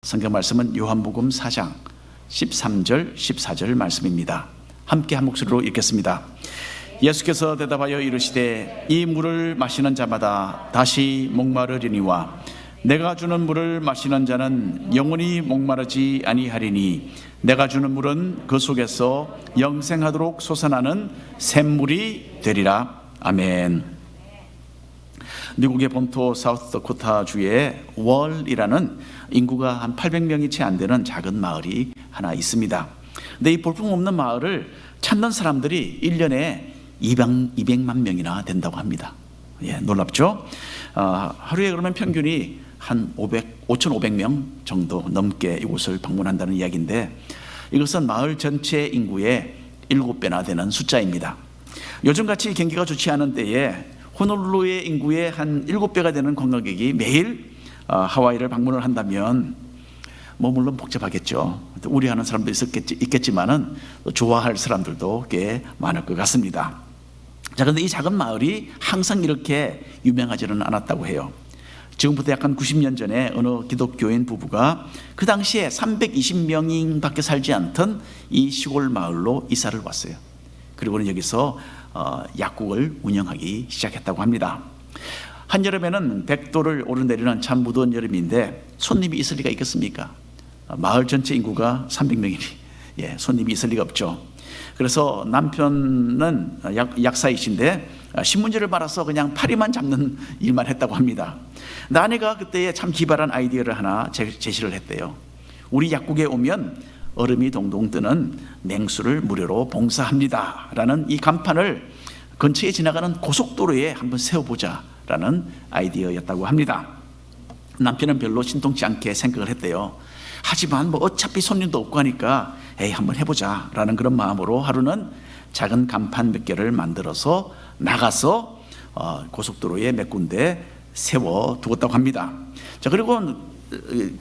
성경 말씀은 요한복음 4장 13절 14절 말씀입니다. 함께 한 목소리로 읽겠습니다. 예수께서 대답하여 이르시되 이 물을 마시는 자마다 다시 목마르리니와 내가 주는 물을 마시는 자는 영원히 목마르지 아니하리니 내가 주는 물은 그 속에서 영생하도록 솟아나는 샘물이 되리라. 아멘. 미국의 본토 사우스다코타 주에 월이라는 인구가 한 800명이 채 안 되는 작은 마을이 하나 있습니다. 근데 이 볼품없는 마을을 찾는 사람들이 1년에 200만 명이나 된다고 합니다. 예, 놀랍죠? 하루에 그러면 평균이 한 5,500명 정도 넘게 이곳을 방문한다는 이야기인데, 이것은 마을 전체 인구의 7배나 되는 숫자입니다. 요즘같이 경기가 좋지 않은 때에 호놀룰루의 인구의 한 7배가 되는 관광객이 매일 하와이를 방문을 한다면 물론 복잡하겠죠. 우려하는 사람도 있겠지만은 좋아할 사람들도 꽤 많을 것 같습니다. 자, 그런데 이 작은 마을이 항상 이렇게 유명하지는 않았다고 해요. 지금부터 약 한 90년 전에 어느 기독교인 부부가 그 당시에 320명밖에 살지 않던 이 시골 마을로 이사를 왔어요. 그리고는 여기서 약국을 운영하기 시작했다고 합니다. 한여름에는 100도를 오르내리는 참 무더운 여름인데 손님이 있을 리가 있겠습니까? 마을 전체 인구가 300명이니 손님이 있을 리가 없죠. 그래서 남편은 약사이신데 신문지를 말아서 그냥 파리만 잡는 일만 했다고 합니다. 근데 아내가 그때에 참 기발한 아이디어를 하나 제시를 했대요. 우리 약국에 오면 얼음이 동동 뜨는 냉수를 무료로 봉사합니다 라는 이 간판을 근처에 지나가는 고속도로에 한번 세워보자 라는 아이디어였다고 합니다. 남편은 별로 신통치 않게 생각을 했대요. 하지만 어차피 손님도 없고 하니까 한번 해보자 라는 그런 마음으로 하루는 작은 간판 몇 개를 만들어서 나가서 고속도로에 몇 군데 세워두었다고 합니다. 자, 그리고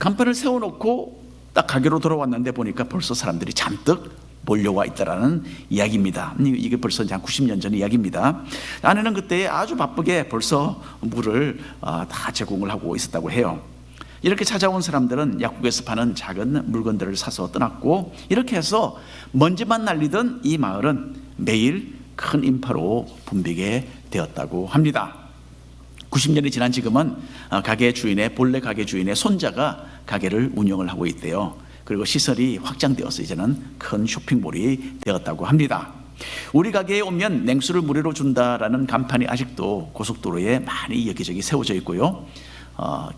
간판을 세워놓고 딱 가게로 돌아왔는데 보니까 벌써 사람들이 잔뜩 몰려와 있다라는 이야기입니다. 이게 벌써 한 90년 전 이야기입니다. 아내는 그때 아주 바쁘게 벌써 물을 다 제공을 하고 있었다고 해요. 이렇게 찾아온 사람들은 약국에서 파는 작은 물건들을 사서 떠났고, 이렇게 해서 먼지만 날리던 이 마을은 매일 큰 인파로 붐비게 되었다고 합니다. 90년이 지난 지금은 본래 가게 주인의 손자가 가게를 운영을 하고 있대요. 그리고 시설이 확장되어서 이제는 큰 쇼핑몰이 되었다고 합니다. 우리 가게에 오면 냉수를 무료로 준다라는 간판이 아직도 고속도로에 많이 여기저기 세워져 있고요.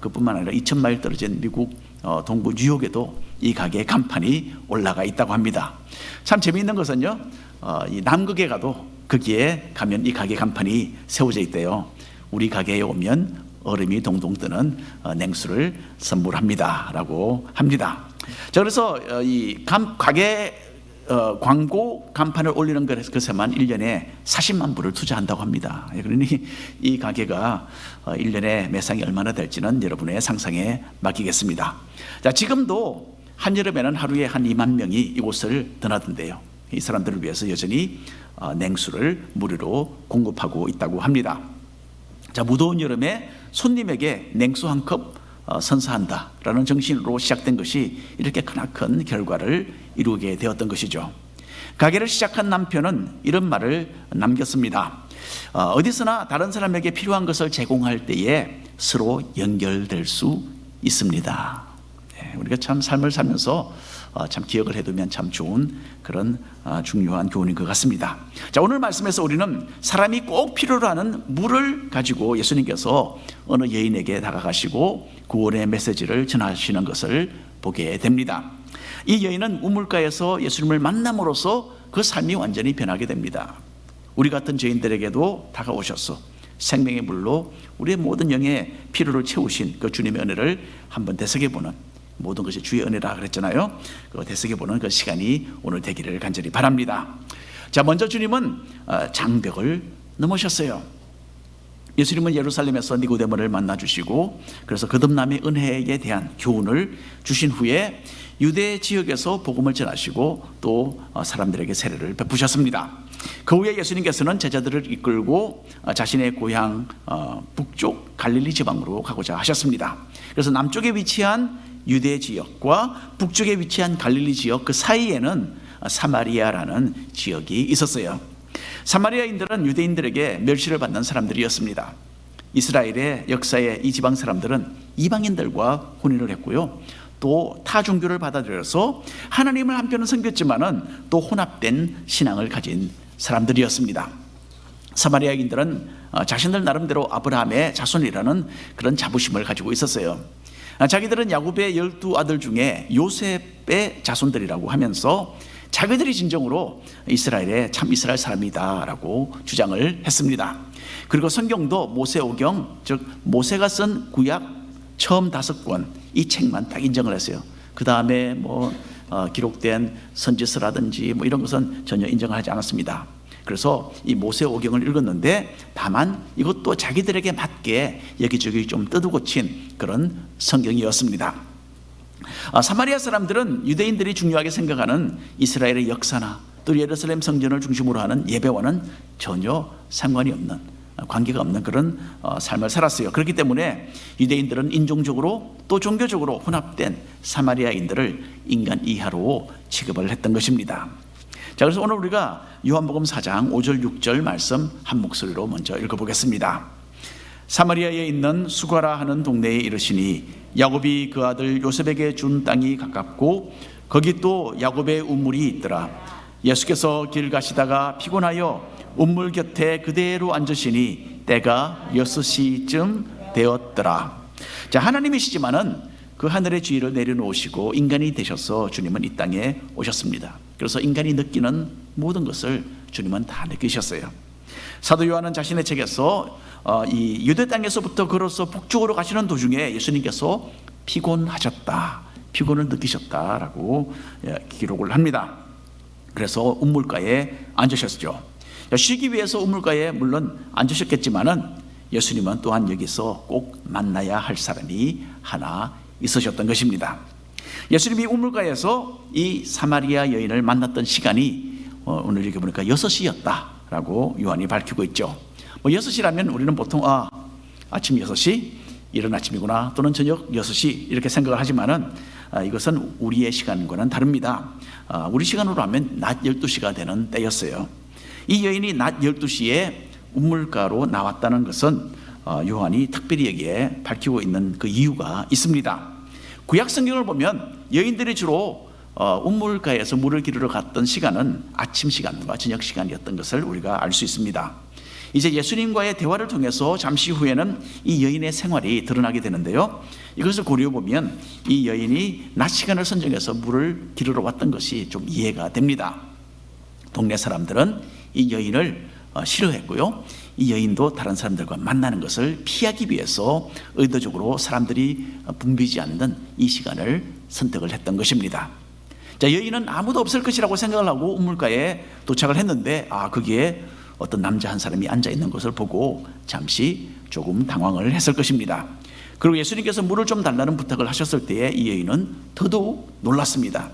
그뿐만 아니라 2,000마일 떨어진 미국 동부 뉴욕에도 이 가게의 간판이 올라가 있다고 합니다. 참 재미있는 것은요, 이 남극에 가도 거기에 가면 이 가게 간판이 세워져 있대요. 우리 가게에 오면 얼음이 동동 뜨는 냉수를 선물합니다 라고 합니다. 자, 그래서 이 가게 광고 간판을 올리는 것에만 1년에 40만 불을 투자한다고 합니다. 그러니 이 가게가 1년에 매상이 얼마나 될지는 여러분의 상상에 맡기겠습니다. 자, 지금도 한여름에는 하루에 한 2만 명이 이곳을 드나든대요. 이 사람들을 위해서 여전히 냉수를 무료로 공급하고 있다고 합니다. 자, 무더운 여름에 손님에게 냉수 한 컵 선사한다라는 정신으로 시작된 것이 이렇게 크나큰 결과를 이루게 되었던 것이죠. 가게를 시작한 남편은 이런 말을 남겼습니다. 어디서나 다른 사람에게 필요한 것을 제공할 때에 서로 연결될 수 있습니다. 우리가 참 삶을 살면서 참 기억을 해두면 참 좋은 그런 중요한 교훈인 것 같습니다. 자, 오늘 말씀에서 우리는 사람이 꼭 필요로 하는 물을 가지고 예수님께서 어느 여인에게 다가가시고 구원의 메시지를 전하시는 것을 보게 됩니다. 이 여인은 우물가에서 예수님을 만남으로써 그 삶이 완전히 변하게 됩니다. 우리 같은 죄인들에게도 다가오셔서 생명의 물로 우리의 모든 영의 필요를 채우신 그 주님의 은혜를 한번 되새겨보는, 모든 것이 주의 은혜라 그랬잖아요. 그 되새겨보는 그 시간이 오늘 되기를 간절히 바랍니다. 자, 먼저 주님은 장벽을 넘으셨어요. 예수님은 예루살렘에서 니고데모를 만나 주시고, 그래서 거듭남의 은혜에 대한 교훈을 주신 후에 유대 지역에서 복음을 전하시고 또 사람들에게 세례를 베푸셨습니다. 그 후에 예수님께서는 제자들을 이끌고 자신의 고향 북쪽 갈릴리 지방으로 가고자 하셨습니다. 그래서 남쪽에 위치한 유대 지역과 북쪽에 위치한 갈릴리 지역 그 사이에는 사마리아라는 지역이 있었어요. 사마리아인들은 유대인들에게 멸시를 받는 사람들이었습니다. 이스라엘의 역사에 이 지방 사람들은 이방인들과 혼인을 했고요. 또 타 종교를 받아들여서 하나님을 한편은 섬겼지만은 또 혼합된 신앙을 가진 사람들이었습니다. 사마리아인들은 자신들 나름대로 아브라함의 자손이라는 그런 자부심을 가지고 있었어요. 자기들은 야곱의 12아들 중에 요셉의 자손들이라고 하면서 자기들이 진정으로 이스라엘의 참 이스라엘 사람이다라고 주장을 했습니다. 그리고 성경도 모세오경, 즉 모세가 쓴 구약 처음 5권 이 책만 딱 인정을 했어요. 그 다음에 기록된 선지서라든지 이런 것은 전혀 인정을 하지 않았습니다. 그래서 이 모세오경을 읽었는데 다만 이것도 자기들에게 맞게 여기저기 좀 뜯어고친 그런 성경이었습니다. 사마리아 사람들은 유대인들이 중요하게 생각하는 이스라엘의 역사나 또 예루살렘 성전을 중심으로 하는 예배와는 전혀 상관이 없는, 관계가 없는 그런 삶을 살았어요. 그렇기 때문에 유대인들은 인종적으로 또 종교적으로 혼합된 사마리아인들을 인간 이하로 취급을 했던 것입니다. 자, 그래서 오늘 우리가 요한복음 4장 5절 6절 말씀 한 목소리로 먼저 읽어보겠습니다. 사마리아에 있는 수가라 하는 동네에 이르시니 야곱이 그 아들 요셉에게 준 땅이 가깝고 거기 또 야곱의 우물이 있더라. 예수께서 길 가시다가 피곤하여 우물 곁에 그대로 앉으시니 때가 6시쯤 되었더라. 자, 하나님이시지만은 그 하늘의 지위를 내려놓으시고 인간이 되셔서 주님은 이 땅에 오셨습니다. 그래서 인간이 느끼는 모든 것을 주님은 다 느끼셨어요. 사도 요한은 자신의 책에서 이 유대 땅에서부터 걸어서 북쪽으로 가시는 도중에 예수님께서 피곤하셨다, 피곤을 느끼셨다라고 기록을 합니다. 그래서 우물가에 앉으셨죠. 쉬기 위해서 우물가에 물론 앉으셨겠지만은 예수님은 또한 여기서 꼭 만나야 할 사람이 하나 있으셨던 것입니다. 예수님이 우물가에서 이 사마리아 여인을 만났던 시간이 오늘 여기 보니까 6시였다라고 요한이 밝히고 있죠. 6시라면 우리는 보통 아침 6시 이른 아침이구나, 또는 저녁 6시 이렇게 생각을 하지만은 이것은 우리의 시간과는 다릅니다. 우리 시간으로 하면 낮 12시가 되는 때였어요. 이 여인이 낮 12시에 우물가로 나왔다는 것은 요한이 특별히 여기에 밝히고 있는 그 이유가 있습니다. 구약 성경을 보면 여인들이 주로 우물가에서 물을 기르러 갔던 시간은 아침 시간과 저녁 시간이었던 것을 우리가 알 수 있습니다. 이제 예수님과의 대화를 통해서 잠시 후에는 이 여인의 생활이 드러나게 되는데요, 이것을 고려해 보면 이 여인이 낮 시간을 선정해서 물을 기르러 왔던 것이 좀 이해가 됩니다. 동네 사람들은 이 여인을 싫어했고요, 이 여인도 다른 사람들과 만나는 것을 피하기 위해서 의도적으로 사람들이 붐비지 않는 이 시간을 선택을 했던 것입니다. 자, 여인은 아무도 없을 것이라고 생각을 하고 우물가에 도착을 했는데 거기에 어떤 남자 한 사람이 앉아 있는 것을 보고 잠시 조금 당황을 했을 것입니다. 그리고 예수님께서 물을 좀 달라는 부탁을 하셨을 때에 이 여인은 더더욱 놀랐습니다.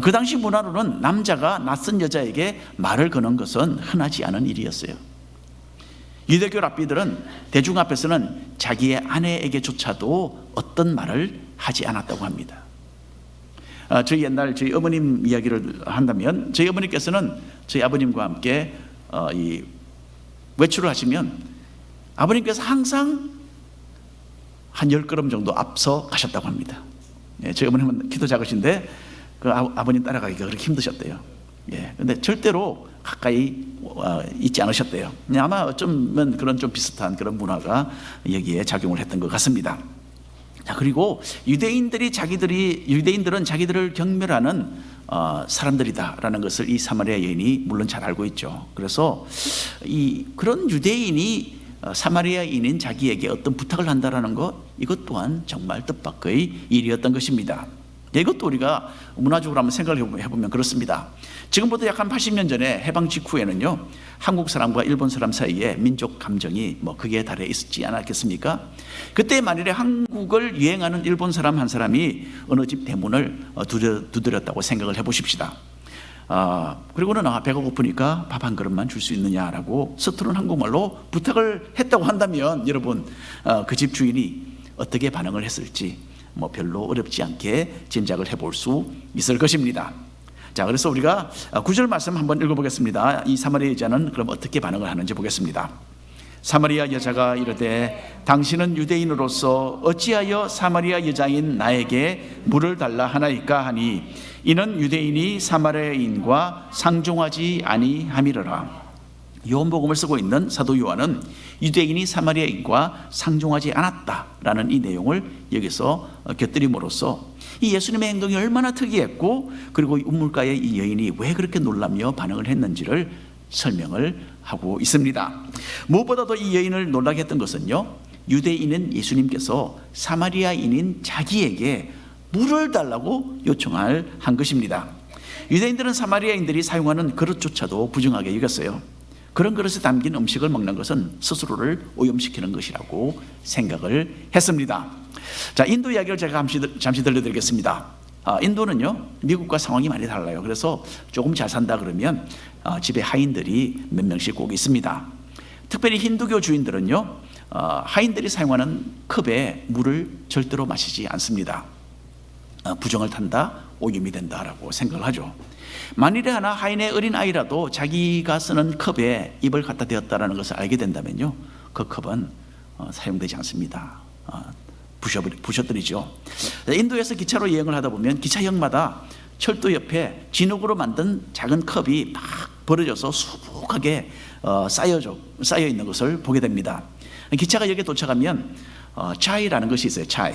그 당시 문화로는 남자가 낯선 여자에게 말을 거는 것은 흔하지 않은 일이었어요. 유대교 랍비들은 대중 앞에서는 자기의 아내에게조차도 어떤 말을 하지 않았다고 합니다. 저희 옛날 저희 어머님 이야기를 한다면, 저희 어머니께서는 저희 아버님과 함께 이 외출을 하시면 아버님께서 항상 한 10걸음 정도 앞서 가셨다고 합니다. 저희 어머님은 키도 작으신데 그 아버님 따라가기가 그렇게 힘드셨대요. 근데 절대로 가까이 있지 않으셨대요. 아마 어쩌면 그런 좀 비슷한 그런 문화가 여기에 작용을 했던 것 같습니다. 자, 그리고 유대인들은 자기들을 경멸하는 사람들이다라는 것을 이 사마리아 여인이 물론 잘 알고 있죠. 그래서 그런 유대인이 사마리아인인 자기에게 어떤 부탁을 한다라는 것, 이것 또한 정말 뜻밖의 일이었던 것입니다. 이것도 우리가 문화적으로 한번 생각을 해보면 그렇습니다. 지금부터 약 한 80년 전에 해방 직후에는요, 한국 사람과 일본 사람 사이에 민족 감정이 극에 달해 있었지 않았겠습니까? 그때 만일에 한국을 유행하는 일본 사람 한 사람이 어느 집 대문을 두드렸다고 생각을 해보십시다. 그리고는 배가 고프니까 밥 한 그릇만 줄 수 있느냐라고 서투른 한국말로 부탁을 했다고 한다면 여러분, 그 집 주인이 어떻게 반응을 했을지 별로 어렵지 않게 짐작을 해볼 수 있을 것입니다. 자, 그래서 우리가 9절 말씀 한번 읽어보겠습니다. 이 사마리아 여자는 그럼 어떻게 반응을 하는지 보겠습니다. 사마리아 여자가 이르되 당신은 유대인으로서 어찌하여 사마리아 여자인 나에게 물을 달라 하나이까 하니 이는 유대인이 사마리아인과 상종하지 아니함이로라. 요한복음을 쓰고 있는 사도 요한은 유대인이 사마리아인과 상종하지 않았다라는 이 내용을 여기서 곁들임으로써 이 예수님의 행동이 얼마나 특이했고 그리고 우물가의 이 여인이 왜 그렇게 놀라며 반응을 했는지를 설명을 하고 있습니다. 무엇보다도 이 여인을 놀라게 했던 것은요, 유대인은 예수님께서 사마리아인인 자기에게 물을 달라고 요청을 한 것입니다. 유대인들은 사마리아인들이 사용하는 그릇조차도 부정하게 여겼어요. 그런 그릇에 담긴 음식을 먹는 것은 스스로를 오염시키는 것이라고 생각을 했습니다. 자, 인도 이야기를 제가 잠시 들려드리겠습니다. 인도는요, 미국과 상황이 많이 달라요. 그래서 조금 잘 산다 그러면 집에 하인들이 몇 명씩 꼭 있습니다. 특별히 힌두교 주인들은요, 하인들이 사용하는 컵에 물을 절대로 마시지 않습니다. 부정을 탄다, 오염이 된다라고 생각을 하죠. 만일에 하나 하인의 어린 아이라도 자기가 쓰는 컵에 입을 갖다 대었다라는 것을 알게 된다면요, 그 컵은 사용되지 않습니다. 부셔뜨리죠. 인도에서 기차로 여행을 하다 보면 기차역마다 철도 옆에 진흙으로 만든 작은 컵이 막 버려져서 수북하게 쌓여 있는 것을 보게 됩니다. 기차가 여기에 도착하면 차이라는 것이 있어요. 차이.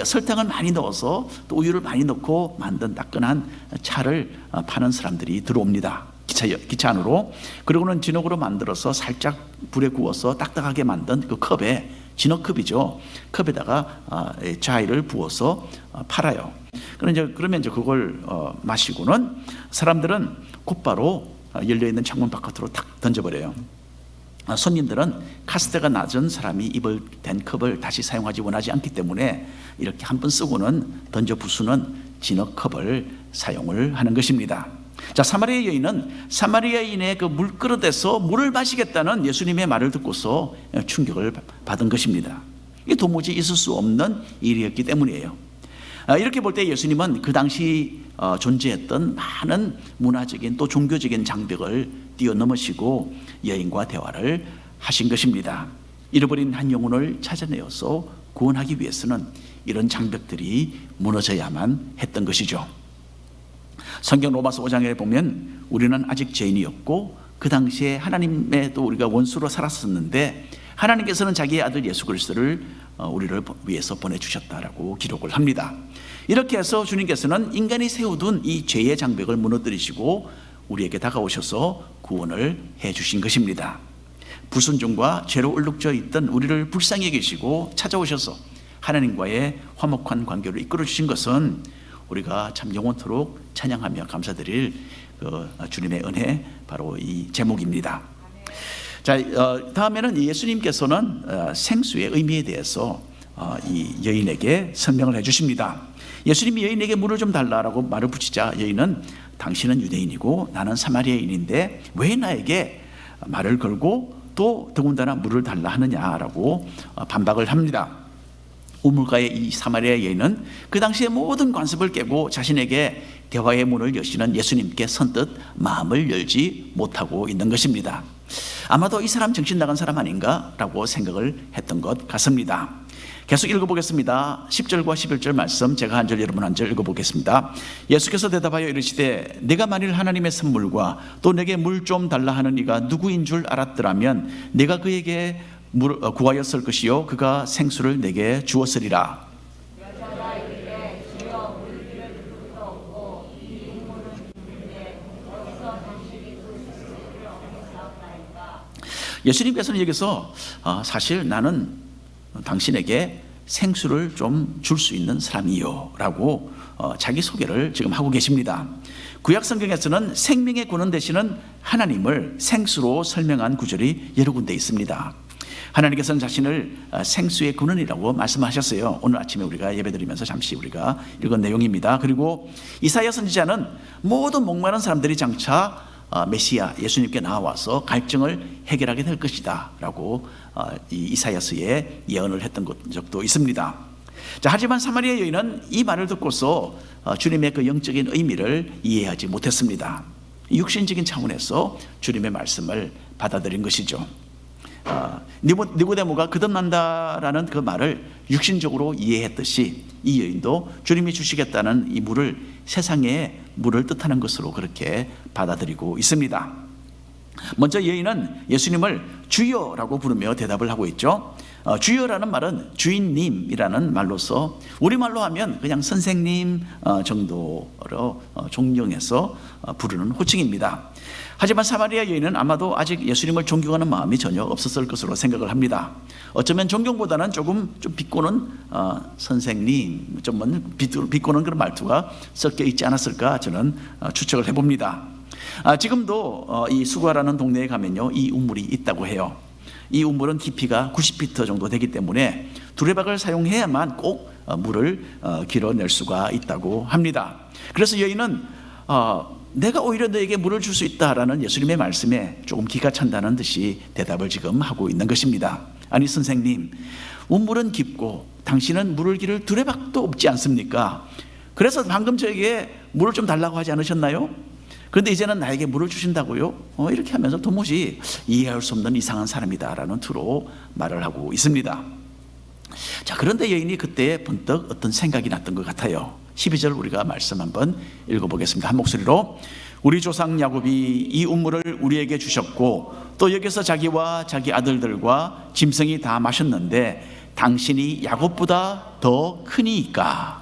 설탕을 많이 넣어서 또 우유를 많이 넣고 만든 따끈한 차를 파는 사람들이 들어옵니다. 기차 안으로. 그리고는 진흙으로 만들어서 살짝 불에 구워서 딱딱하게 만든 그 컵에, 진흙컵이죠, 컵에다가 차이를 부어서 팔아요. 그러면 이제 그걸 마시고는 사람들은 곧바로 열려있는 창문 바깥으로 탁 던져버려요. 손님들은 카스테가 낮은 사람이 입을 댄 컵을 다시 사용하지 원하지 않기 때문에 이렇게 한 번 쓰고는 던져 부수는 진흙컵을 사용을 하는 것입니다. 자, 사마리아 여인은 사마리아인의 그 물그릇에서 물을 마시겠다는 예수님의 말을 듣고서 충격을 받은 것입니다. 이게 도무지 있을 수 없는 일이었기 때문이에요. 이렇게 볼 때 예수님은 그 당시 존재했던 많은 문화적인 또 종교적인 장벽을 뛰어넘으시고 여인과 대화를 하신 것입니다. 잃어버린 한 영혼을 찾아내어서 구원하기 위해서는 이런 장벽들이 무너져야만 했던 것이죠. 성경 로마서 5장에 보면 우리는 아직 죄인이었고 그 당시에 하나님의 또 우리가 원수로 살았었는데 하나님께서는 자기의 아들 예수 그리스도를 우리를 위해서 보내주셨다라고 기록을 합니다. 이렇게 해서 주님께서는 인간이 세워둔 이 죄의 장벽을 무너뜨리시고 우리에게 다가오셔서 구원을 해주신 것입니다. 불순종과 죄로 얼룩져 있던 우리를 불쌍히 여기시고 찾아오셔서 하나님과의 화목한 관계를 이끌어 주신 것은 우리가 참 영원토록 찬양하며 감사드릴 그 주님의 은혜, 바로 이 제목입니다. 자, 다음에는 예수님께서는 생수의 의미에 대해서 이 여인에게 설명을 해주십니다. 예수님이 여인에게 물을 좀 달라라고 말을 붙이자 여인은 당신은 유대인이고 나는 사마리아인인데 왜 나에게 말을 걸고 또 더군다나 물을 달라 하느냐라고 반박을 합니다. 우물가의 이 사마리아 여인은 그 당시의 모든 관습을 깨고 자신에게 대화의 문을 여시는 예수님께 선뜻 마음을 열지 못하고 있는 것입니다. 아마도 이 사람 정신 나간 사람 아닌가라고 생각을 했던 것 같습니다. 계속 읽어보겠습니다. 10절과 11절 말씀 제가 한 절 여러분 한 절 읽어보겠습니다. 예수께서 대답하여 이르시되 내가 만일 하나님의 선물과 또 내게 물 좀 달라 하는 이가 누구인 줄 알았더라면 내가 그에게 구하였을 것이요 그가 생수를 내게 주었으리라. 예수님께서는 여기서 사실 나는 당신에게 생수를 좀 줄 수 있는 사람이요 라고 자기 소개를 지금 하고 계십니다. 구약 성경에서는 생명의 근원 되시는 하나님을 생수로 설명한 구절이 여러 군데 있습니다. 하나님께서는 자신을 생수의 근원이라고 말씀하셨어요. 오늘 아침에 우리가 예배드리면서 잠시 우리가 읽은 내용입니다. 그리고 이사야 선지자는 모든 목마른 사람들이 장차 메시아 예수님께 나와서 갈증을 해결하게 될 것이다 라고 이 이사야서에 예언을 했던 적도 있습니다. 하지만 사마리아 여인은 이 말을 듣고서 주님의 그 영적인 의미를 이해하지 못했습니다. 육신적인 차원에서 주님의 말씀을 받아들인 것이죠. 니고데모가 거듭난다라는 그 말을 육신적으로 이해했듯이 이 여인도 주님이 주시겠다는 이 물을 세상의 물을 뜻하는 것으로 그렇게 받아들이고 있습니다. 먼저 여인은 예수님을 주여라고 부르며 대답을 하고 있죠. 주여라는 말은 주인님이라는 말로서 우리말로 하면 그냥 선생님 정도로 존경해서 부르는 호칭입니다. 하지만 사마리아 여인은 아마도 아직 예수님을 존경하는 마음이 전혀 없었을 것으로 생각을 합니다. 어쩌면 존경보다는 좀 비꼬는 선생님, 좀 비꼬는 그런 말투가 섞여 있지 않았을까 저는 추측을 해봅니다. 지금도 이 수가라는 동네에 가면요, 이 우물이 있다고 해요. 이 우물은 깊이가 90피트 정도 되기 때문에 두레박을 사용해야만 꼭 물을 길어낼 수가 있다고 합니다. 그래서 여인은 내가 오히려 너에게 물을 줄 수 있다라는 예수님의 말씀에 조금 기가 찬다는 듯이 대답을 지금 하고 있는 것입니다. 아니 선생님, 우물은 깊고 당신은 물을 기를 두레박도 없지 않습니까? 그래서 방금 저에게 물을 좀 달라고 하지 않으셨나요? 그런데 이제는 나에게 물을 주신다고요? 이렇게 하면서 도무지 이해할 수 없는 이상한 사람이다라는 투로 말을 하고 있습니다. 자, 그런데 여인이 그때 번뜩 어떤 생각이 났던 것 같아요. 12절 우리가 말씀 한번 읽어보겠습니다. 한 목소리로. 우리 조상 야곱이 이 우물을 우리에게 주셨고 또 여기서 자기와 자기 아들들과 짐승이 다 마셨는데 당신이 야곱보다 더 크니까.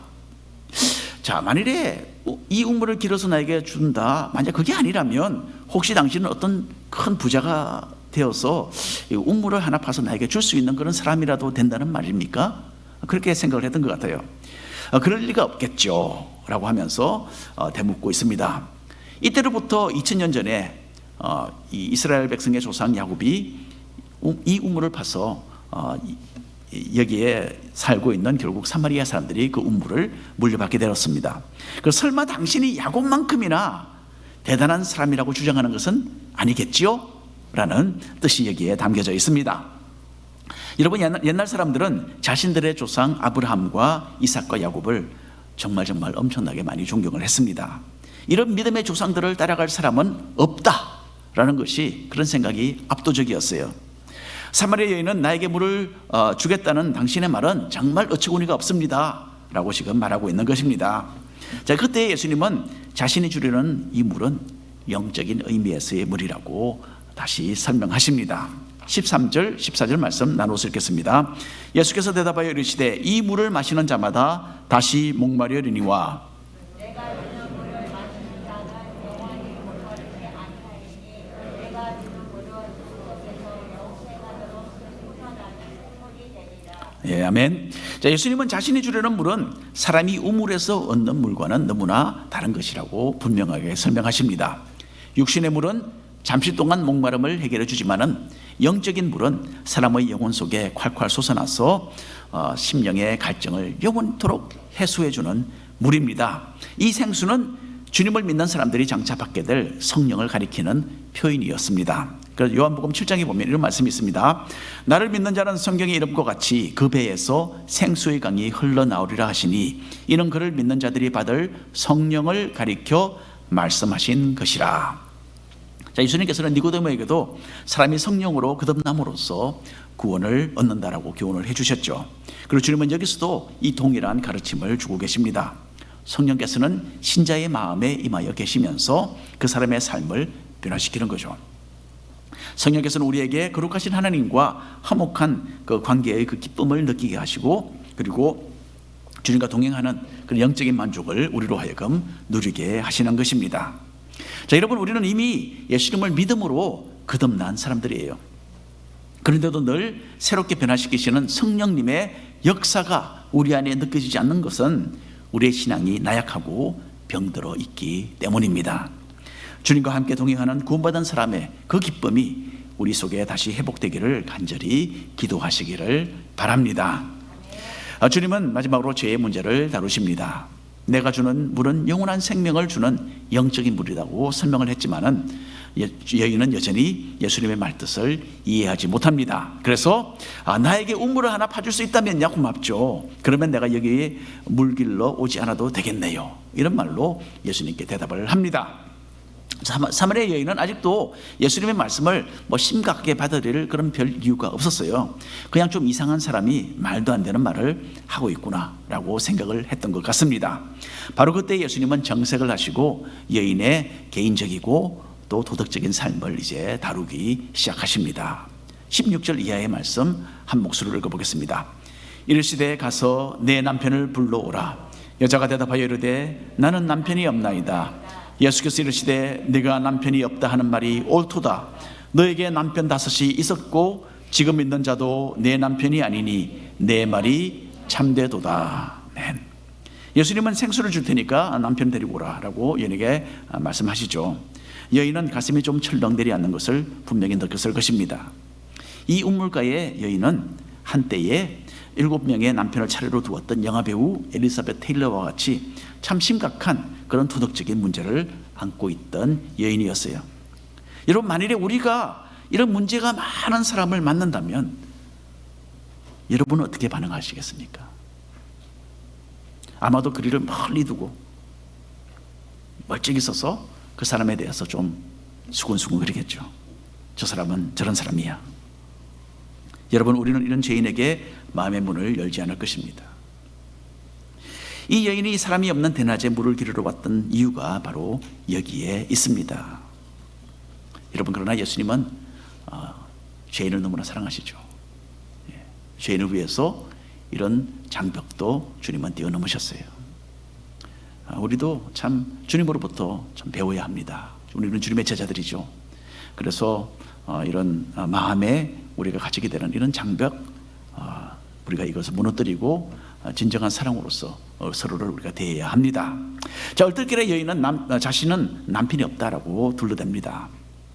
자, 만일에 이 우물을 길어서 나에게 준다, 만약 그게 아니라면 혹시 당신은 어떤 큰 부자가 되어서 이 우물을 하나 파서 나에게 줄 수 있는 그런 사람이라도 된다는 말입니까? 그렇게 생각을 했던 것 같아요. 그럴 리가 없겠죠 라고 하면서 대묻고 있습니다. 이때로부터 2000년 전에 이 이스라엘 백성의 조상 야곱이 이 우물을 파서 여기에 살고 있는 결국 사마리아 사람들이 그 우물을 물려받게 되었습니다. 설마 당신이 야곱만큼이나 대단한 사람이라고 주장하는 것은 아니겠지요? 라는 뜻이 여기에 담겨져 있습니다. 여러분, 옛날 사람들은 자신들의 조상 아브라함과 이삭과 야곱을 정말 엄청나게 많이 존경을 했습니다. 이런 믿음의 조상들을 따라갈 사람은 없다라는 것이, 그런 생각이 압도적이었어요. 사마리아 여인은 나에게 물을 주겠다는 당신의 말은 정말 어처구니가 없습니다 라고 지금 말하고 있는 것입니다. 자, 그때 예수님은 자신이 주려는 이 물은 영적인 의미에서의 물이라고 다시 설명하십니다. 13절 14절 말씀 나눠서 읽겠습니다. 예수께서 대답하여 이르시되 이 물을 마시는 자마다 다시 목마르리니와 예, 아멘. 자, 예수님은 자신이 주려는 물은 사람이 우물에서 얻는 물과는 너무나 다른 것이라고 분명하게 설명하십니다. 육신의 물은 잠시 동안 목마름을 해결해 주지만은 영적인 물은 사람의 영혼 속에 콸콸 솟아나서 심령의 갈증을 영원토록 해소해 주는 물입니다. 이 생수는 주님을 믿는 사람들이 장차 받게 될 성령을 가리키는 표현이었습니다. 그래서 요한복음 7장에 보면 이런 말씀이 있습니다. 나를 믿는 자는 성경의 이름과 같이 그 배에서 생수의 강이 흘러나오리라 하시니 이는 그를 믿는 자들이 받을 성령을 가리켜 말씀하신 것이라. 자, 예수님께서는 니고데모에게도 사람이 성령으로 거듭남으로써 구원을 얻는다라고 교훈을 해주셨죠. 그리고 주님은 여기서도 이 동일한 가르침을 주고 계십니다. 성령께서는 신자의 마음에 임하여 계시면서 그 사람의 삶을 변화시키는 거죠. 성령께서는 우리에게 거룩하신 하나님과 화목한 그 관계의 그 기쁨을 느끼게 하시고, 그리고 주님과 동행하는 그 영적인 만족을 우리로 하여금 누리게 하시는 것입니다. 자, 여러분, 우리는 이미 예수님을 믿음으로 거듭난 사람들이에요. 그런데도 늘 새롭게 변화시키시는 성령님의 역사가 우리 안에 느껴지지 않는 것은 우리의 신앙이 나약하고 병들어 있기 때문입니다. 주님과 함께 동행하는 구원받은 사람의 그 기쁨이 우리 속에 다시 회복되기를 간절히 기도하시기를 바랍니다. 주님은 마지막으로 죄의 문제를 다루십니다. 내가 주는 물은 영원한 생명을 주는 영적인 물이라고 설명을 했지만은 여인은 여전히 예수님의 말뜻을 이해하지 못합니다. 그래서 나에게 우물을 하나 파줄 수 있다면야 고맙죠. 그러면 내가 여기에 물길로 오지 않아도 되겠네요. 이런 말로 예수님께 대답을 합니다. 사마리아 여인은 아직도 예수님의 말씀을 심각하게 받아들일 그런 별 이유가 없었어요. 그냥 좀 이상한 사람이 말도 안 되는 말을 하고 있구나 라고 생각을 했던 것 같습니다. 바로 그때 예수님은 정색을 하시고 여인의 개인적이고 또 도덕적인 삶을 이제 다루기 시작하십니다. 16절 이하의 말씀 한 목소리로 읽어보겠습니다. 이르시되 가서 내 남편을 불러오라. 여자가 대답하여 이르되 나는 남편이 없나이다. 예수께서 이르시되 네가 남편이 없다 하는 말이 옳도다. 너에게 남편 5이 있었고 지금 있는 자도 내 남편이 아니니 내 말이 참되도다. 아멘. 예수님은 생수를 줄 테니까 남편 데리고 오라 라고 여인에게 말씀하시죠. 여인은 가슴이 좀 철렁 내려앉는 것을 분명히 느꼈을 것입니다. 이 우물가의 여인은 한때에 7명의 남편을 차례로 두었던 영화배우 엘리사벳 테일러와 같이 참 심각한 그런 도덕적인 문제를 안고 있던 여인이었어요. 여러분, 만일에 우리가 이런 문제가 많은 사람을 만난다면 여러분은 어떻게 반응하시겠습니까? 아마도 그리를 멀리 두고 멀찍이 서서 그 사람에 대해서 좀 수근수근 거리겠죠. 저 사람은 저런 사람이야. 여러분, 우리는 이런 죄인에게 마음의 문을 열지 않을 것입니다. 이 여인이 사람이 없는 대낮에 물을 기르러 왔던 이유가 바로 여기에 있습니다. 여러분, 그러나 예수님은 죄인을 너무나 사랑하시죠. 죄인을 위해서 이런 장벽도 주님은 뛰어넘으셨어요. 우리도 참 주님으로부터 좀 배워야 합니다. 우리는 주님의 제자들이죠. 그래서 이런 마음에 우리가 가지게 되는 이런 장벽, 우리가 이것을 무너뜨리고 진정한 사랑으로서 서로를 우리가 대해야 합니다. 자, 얼떨결에 여인은 자신은 남편이 없다라고 둘러댑니다.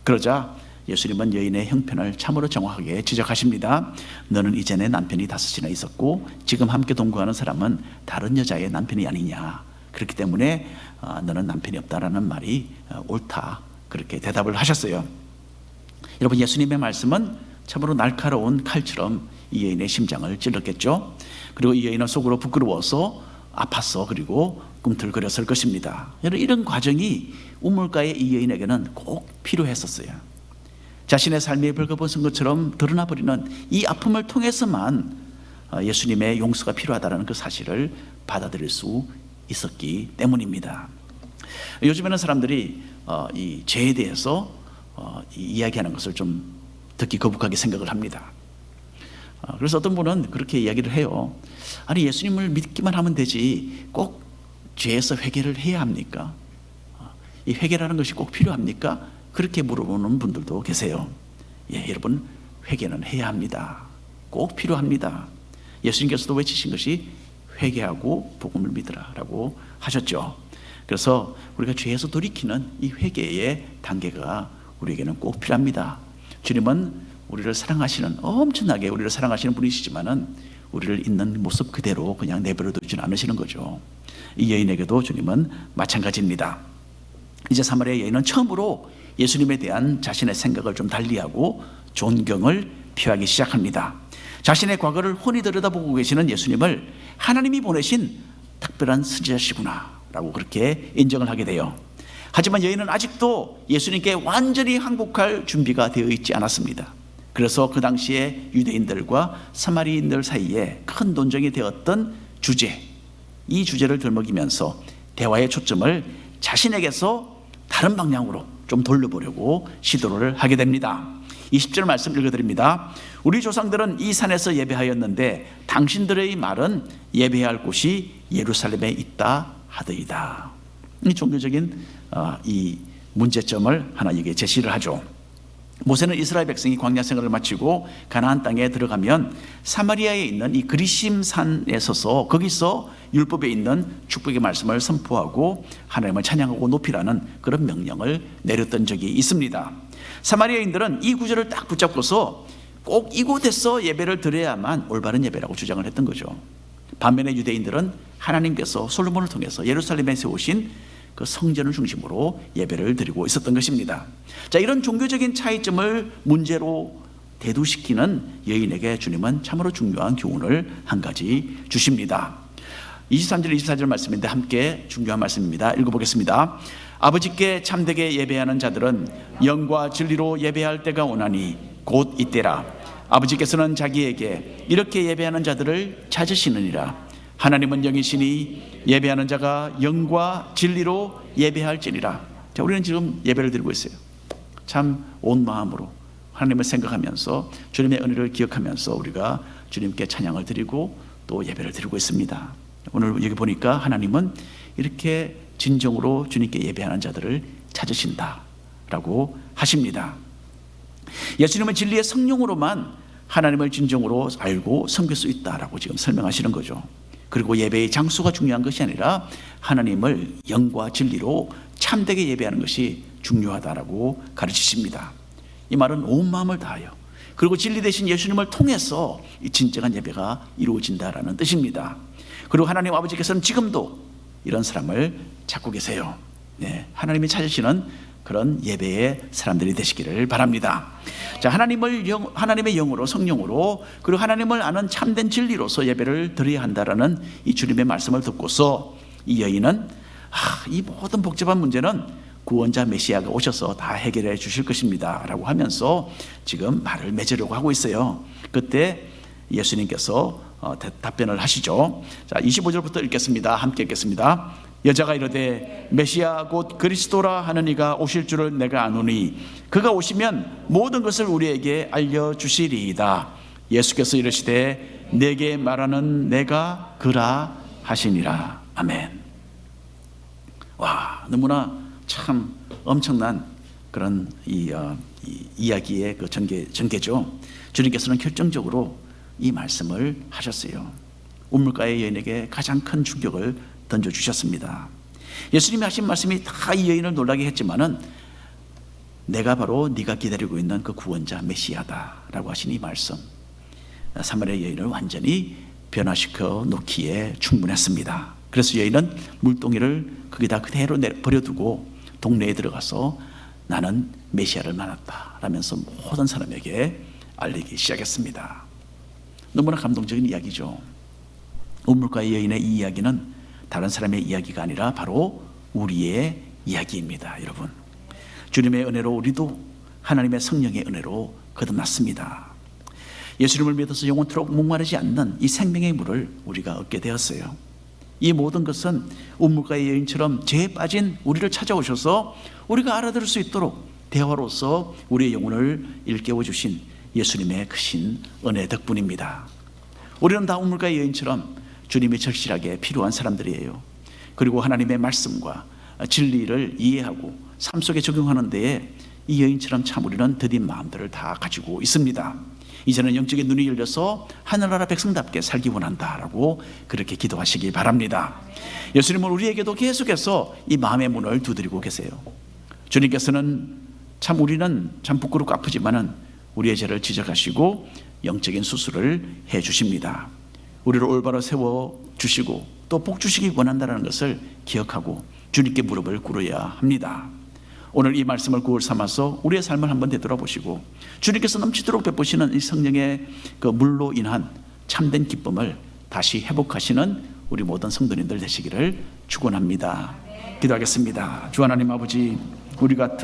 그러자 예수님은 여인의 형편을 참으로 정확하게 지적하십니다. 너는 이전에 남편이 5이나 있었고 지금 함께 동거하는 사람은 다른 여자의 남편이 아니냐. 그렇기 때문에 너는 남편이 없다라는 말이 옳다. 그렇게 대답을 하셨어요. 여러분, 예수님의 말씀은 참으로 날카로운 칼처럼 이 여인의 심장을 찔렀겠죠. 그리고 이 여인은 속으로 부끄러워서 아팠어. 그리고 꿈틀거렸을 것입니다. 여러분, 이런 과정이 우물가의 이 여인에게는 꼭 필요했었어요. 자신의 삶이 벌거벗은 것처럼 드러나버리는 이 아픔을 통해서만 예수님의 용서가 필요하다는 그 사실을 받아들일 수 있었기 때문입니다. 요즘에는 사람들이 이 죄에 대해서 이야기하는 것을 좀 듣기 거북하게 생각을 합니다. 그래서 어떤 분은 그렇게 이야기를 해요. 아니, 예수님을 믿기만 하면 되지 꼭 죄에서 회개를 해야 합니까? 이 회개라는 것이 꼭 필요합니까? 그렇게 물어보는 분들도 계세요. 예, 여러분, 회개는 해야 합니다. 꼭 필요합니다. 예수님께서도 외치신 것이 회개하고 복음을 믿으라라고 하셨죠. 그래서 우리가 죄에서 돌이키는 이 회개의 단계가 우리에게는 꼭 필요합니다. 주님은 우리를 사랑하시는, 엄청나게 우리를 사랑하시는 분이시지만은 우리를 있는 모습 그대로 그냥 내버려 두지는 않으시는 거죠. 이 여인에게도 주님은 마찬가지입니다. 이제 사마리아 여인은 처음으로 예수님에 대한 자신의 생각을 좀 달리하고 존경을 표하기 시작합니다. 자신의 과거를 훤히 들여다보고 계시는 예수님을 하나님이 보내신 특별한 선지자시구나 라고 그렇게 인정을 하게 돼요. 하지만 여인은 아직도 예수님께 완전히 항복할 준비가 되어 있지 않았습니다. 그래서 그 당시에 유대인들과 사마리인들 사이에 큰 논쟁이 되었던 주제, 이 주제를 들먹이면서 대화의 초점을 자신에게서 다른 방향으로 좀 돌려보려고 시도를 하게 됩니다. 20절 말씀 읽어드립니다. 우리 조상들은 이 산에서 예배하였는데 당신들의 말은 예배해야 할 곳이 예루살렘에 있다 하더이다. 이 종교적인 이 문제점을 하나 여기에 제시를 하죠. 모세는 이스라엘 백성이 광야 생활을 마치고 가나안 땅에 들어가면 사마리아에 있는 이 그리심 산에 서서 거기서 율법에 있는 축복의 말씀을 선포하고 하나님을 찬양하고 높이라는 그런 명령을 내렸던 적이 있습니다. 사마리아인들은 이 구절을 딱 붙잡고서 꼭 이곳에서 예배를 드려야만 올바른 예배라고 주장을 했던 거죠. 반면에 유대인들은 하나님께서 솔로몬을 통해서 예루살렘에 세우신 그 성전을 중심으로 예배를 드리고 있었던 것입니다. 자, 이런 종교적인 차이점을 문제로 대두시키는 여인에게 주님은 참으로 중요한 교훈을 한 가지 주십니다. 23절 24절 말씀인데 함께 중요한 말씀입니다. 읽어보겠습니다. 아버지께 참되게 예배하는 자들은 영과 진리로 예배할 때가 오나니 곧 이때라. 아버지께서는 자기에게 이렇게 예배하는 자들을 찾으시느니라. 하나님은 영이시니 예배하는 자가 영과 진리로 예배할지니라. 자, 우리는 지금 예배를 드리고 있어요. 참 온 마음으로 하나님을 생각하면서 주님의 은혜를 기억하면서 우리가 주님께 찬양을 드리고 또 예배를 드리고 있습니다. 오늘 여기 보니까 하나님은 이렇게 진정으로 주님께 예배하는 자들을 찾으신다라고 하십니다. 예수님은 진리의 성령으로만 하나님을 진정으로 알고 섬길 수 있다라고 지금 설명하시는 거죠. 그리고 예배의 장소가 중요한 것이 아니라 하나님을 영과 진리로 참되게 예배하는 것이 중요하다라고 가르치십니다. 이 말은 온 마음을 다하여 그리고 진리 대신 예수님을 통해서 이 진정한 예배가 이루어진다라는 뜻입니다. 그리고 하나님 아버지께서는 지금도 이런 사람을 찾고 계세요. 네, 하나님이 찾으시는 그런 예배의 사람들이 되시기를 바랍니다. 자, 하나님의 영으로 성령으로 그리고 하나님을 아는 참된 진리로서 예배를 드려야 한다라는 이 주님의 말씀을 듣고서 이 여인은 이 모든 복잡한 문제는 구원자 메시아가 오셔서 다 해결해 주실 것입니다 라고 하면서 지금 말을 맺으려고 하고 있어요. 그때 예수님께서 답변을 하시죠. 자, 25절부터 읽겠습니다. 함께 읽겠습니다. 여자가 이르되 메시아 곧 그리스도라 하는 이가 오실 줄을 내가 아노니 그가 오시면 모든 것을 우리에게 알려주시리이다. 예수께서 이르시되 내게 말하는 내가 그라 하시니라. 아멘. 와, 너무나 참 엄청난 그런 이야기의 그 전개죠. 주님께서는 결정적으로 이 말씀을 하셨어요. 우물가의 여인에게 가장 큰 충격을 던져주셨습니다. 예수님이 하신 말씀이 다 이 여인을 놀라게 했지만은 내가 바로 네가 기다리고 있는 그 구원자 메시아다라고 하신 이 말씀, 사마리아 여인을 완전히 변화시켜 놓기에 충분했습니다. 그래서 여인은 물동이를 거기다 그대로 버려두고 동네에 들어가서 나는 메시아를 만났다 라면서 모든 사람에게 알리기 시작했습니다. 너무나 감동적인 이야기죠. 우물가의 여인의 이 이야기는 다른 사람의 이야기가 아니라 바로 우리의 이야기입니다. 여러분, 주님의 은혜로 우리도 하나님의 성령의 은혜로 거듭났습니다. 예수님을 믿어서 영원토록 목마르지 않는 이 생명의 물을 우리가 얻게 되었어요. 이 모든 것은 우물가의 여인처럼 죄에 빠진 우리를 찾아오셔서 우리가 알아들을 수 있도록 대화로서 우리의 영혼을 일깨워 주신 예수님의 크신 은혜 덕분입니다. 우리는 다 우물가의 여인처럼 주님이 절실하게 필요한 사람들이에요. 그리고 하나님의 말씀과 진리를 이해하고 삶 속에 적용하는 데에 이 여인처럼 참 우리는 더딘 마음들을 다 가지고 있습니다. 이제는 영적인 눈이 열려서 하늘나라 백성답게 살기 원한다라고 그렇게 기도하시기 바랍니다. 예수님은 우리에게도 계속해서 이 마음의 문을 두드리고 계세요. 주님께서는 참 우리는 참 부끄럽고 아프지만은 우리의 죄를 지적하시고 영적인 수술을 해 주십니다. 우리를 올바로 세워주시고 또 복 주시기 원한다는 것을 기억하고 주님께 무릎을 꿇어야 합니다. 오늘 이 말씀을 구월 삼아서 우리의 삶을 한번 되돌아보시고 주님께서 넘치도록 베푸시는 이 성령의 그 물로 인한 참된 기쁨을 다시 회복하시는 우리 모든 성도님들 되시기를 축원합니다. 기도하겠습니다. 주 하나님 아버지, 우리 같은